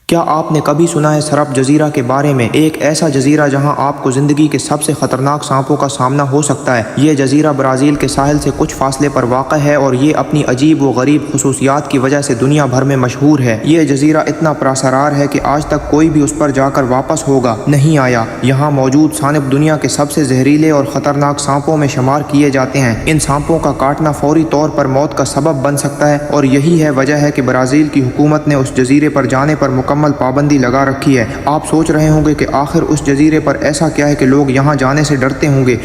کیا آپ نے کبھی سنا ہے سرپ جزیرہ کے بارے میں؟ ایک ایسا جزیرہ جہاں آپ کو زندگی کے سب سے خطرناک سانپوں کا سامنا ہو سکتا ہے۔ یہ جزیرہ برازیل کے ساحل سے کچھ فاصلے پر واقع ہے اور یہ اپنی عجیب و غریب خصوصیات کی وجہ سے دنیا بھر میں مشہور ہے۔ یہ جزیرہ اتنا پراسرار ہے کہ آج تک کوئی بھی اس پر جا کر واپس ہوگا نہیں آیا۔ یہاں موجود سانپ دنیا کے سب سے زہریلے اور خطرناک سانپوں میں شمار کیے جاتے ہیں۔ ان سانپوں کا کاٹنا فوری طور پر موت کا سبب بن سکتا ہے اور یہی ہے وجہ ہے کہ برازیل کی حکومت نے اس جزیرے پر جانے پر مکمل پابندی لگا رکھی ہے۔ آپ سوچ رہے ہوں گے کہ آخر اس جزیرے پر ایسا کیا ہے کہ لوگ یہاں جانے سے ڈرتے ہوں گے؟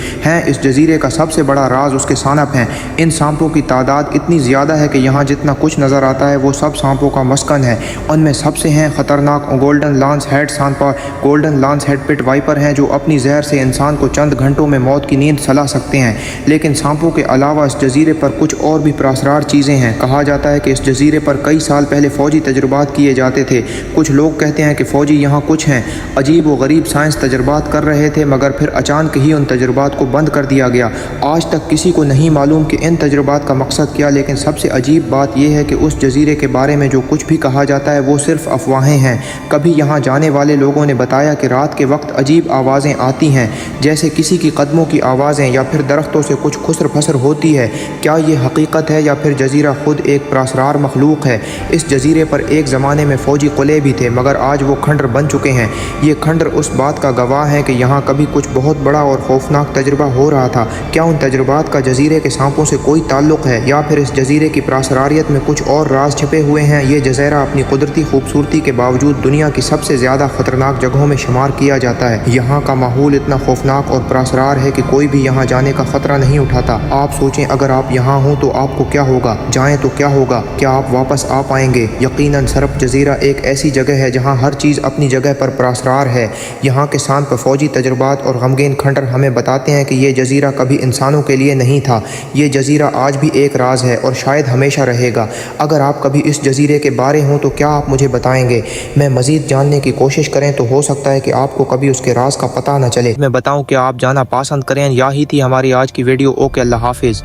اس جزیرے کا سب سے بڑا راز اس کے سانپ ہیں۔ ان سانپوں کی تعداد اتنی زیادہ ہے کہ یہاں جتنا کچھ نظر آتا ہے وہ سب سانپوں کا مسکن ہے۔ ان میں سب سے ہیں خطرناک گولڈن لانس ہیڈ سانپا۔ Golden lance head pit viper ہیں جو اپنی زہر سے انسان کو چند گھنٹوں میں موت کی نیند سلا سکتے ہیں۔ لیکن سانپوں کے علاوہ اس جزیرے پر کچھ اور بھی پراسرار چیزیں ہیں۔ کہا جاتا ہے کہ اس جزیرے پر کئی سال پہلے فوجی تجربات کیے جاتے تھے۔ کچھ لوگ کہتے ہیں کہ فوجی یہاں کچھ ہیں عجیب و غریب سائنس تجربات کر رہے تھے، مگر پھر اچانک ہی ان تجربات کو بند کر دیا گیا۔ آج تک کسی کو نہیں معلوم کہ ان تجربات کا مقصد کیا، لیکن سب سے عجیب بات یہ ہے کہ اس جزیرے کے بارے میں جو کچھ بھی کہا جاتا ہے وہ صرف افواہیں ہیں۔ کبھی یہاں جانے والے لوگوں نے بتایا کہ رات کے وقت عجیب آوازیں آتی ہیں، جیسے کسی کی قدموں کی آوازیں یا پھر درختوں سے کچھ خسر پھسر ہوتی ہے۔ کیا یہ حقیقت ہے یا پھر جزیرہ خود ایک پراسرار مخلوق ہے؟ اس جزیرے پر ایک زمانے میں فوجی قلعے بھی تھے، مگر آج وہ کھنڈر بن چکے ہیں۔ یہ کھنڈر اس بات کا گواہ ہے کہ یہاں کبھی کچھ بہت بڑا اور خوفناک تجربہ ہو رہا تھا۔ کیا ان تجربات کا جزیرے کے سانپوں سے کوئی تعلق ہے یا پھر اس جزیرے کی پراسراریت میں کچھ اور راز چھپے ہوئے ہیں؟ یہ جزیرہ اپنی قدرتی خوبصورتی کے باوجود دنیا کی سب سے زیادہ خطرناک جگہوں میں شمار کیا جاتا ہے۔ یہاں کا ماحول اتنا خوفناک اور پراسرار ہے کہ کوئی بھی یہاں جانے کا خطرہ نہیں اٹھاتا۔ آپ سوچیں اگر آپ یہاں ہوں تو آپ کو کیا ہوگا؟ جائیں تو کیا ہوگا؟ کیا آپ واپس آ پائیں گے؟ یقیناً سرپ جزیرہ ایک ایسی جگہ ہے جہاں ہر چیز اپنی جگہ پر پراسرار ہے۔ یہاں کے سانپ، فوجی تجربات اور غمگین کھنڈر ہمیں بتاتے ہیں کہ یہ جزیرہ کبھی انسانوں کے لیے نہیں تھا۔ یہ جزیرہ آج بھی ایک راز ہے اور شاید ہمیشہ رہے گا۔ اگر آپ کبھی اس جزیرے کے بارے ہوں تو کیا آپ مجھے بتائیں گے؟ میں مزید جاننے کی کوشش کریں تو ہو سکتا ہے کہ آپ کو کبھی اس کے راز کا پتہ نہ چلے۔ میں بتاؤں کہ آپ جانا پسند کریں۔ یہی تھی ہماری آج کی ویڈیو۔ اوکے، اللہ حافظ۔